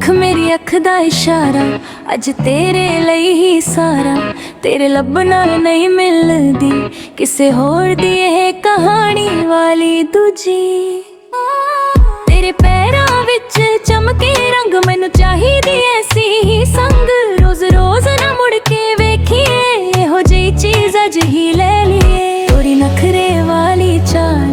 देख मेरी अख दा इशारा, अज तेरे लई ही सारा। तेरे लब नाल नहीं मिलदी किसे होर दी ये कहानी वाली दूजी। तेरे पैरां विच चमके रंग, मैनू चाहिदी ऐसी ही संग। रोज रोज ना मुड़ के वेखिए, इहो जी चीज अज ही ले लिए। थोड़ी नखरे वाली चाल,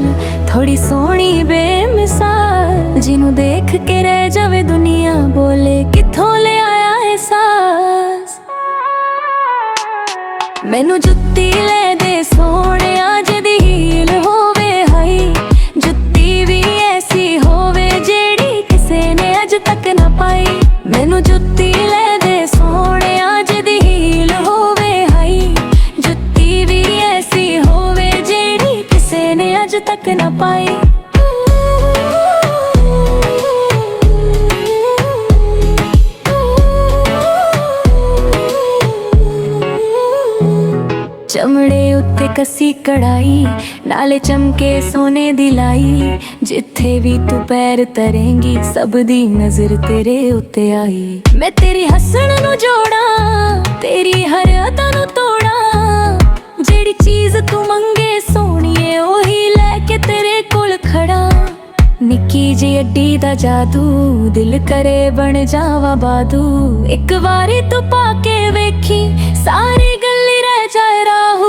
थोड़ी सोहनी बेमिसाल, जिनू देख के रह जावे दुनिया, बोले किथों ले आया एहसास। मैनू जुत्ती ले दे सोहणिया, जदी हील होवे हाई। जुत्ती भी ऐसी होवे जेड़ी किसे ने अज तक ना पाई। मैनू जुत्ती ले दे सोहणिया, जदी हील होवे हाई। जुत्ती भी ऐसी होवे जेड़ी किसे ने अज तक ना पाई। चमड़े उत्ते कसी कढ़ाई, नाले चमके सोने दी लाई। जिथे भी तू पैर तरेंगी, सब दी नजर तेरे उत्ते आई। मैं तेरी हसन नू जोड़ा, तेरी हर अदा नू तोड़ा। जेड़ी चीज तू मंगे सोहणीए, ओही लैके तेरे कोल खड़ा। निक्की जी अड्डी दा जादू, दिल करे बन जावा बादू। एक बारी तू पाके वेखी, सारी गल्ली रह जाए राहू।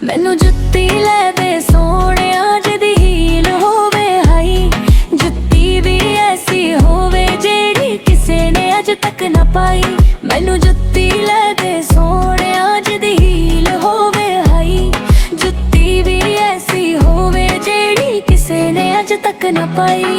मैनू जुत्ती ले दे सोहणिया, जदी हील होवे हाई। जुत्ती भी ऐसी होवे जेड़ी किसे ने अज तक ना पाई। मैनू जुत्ती ले दे सोहणिया, जदी हील होवे हाई। जुत्ती भी ऐसी होवे जेड़ी किसे ने अज तक ना पाई।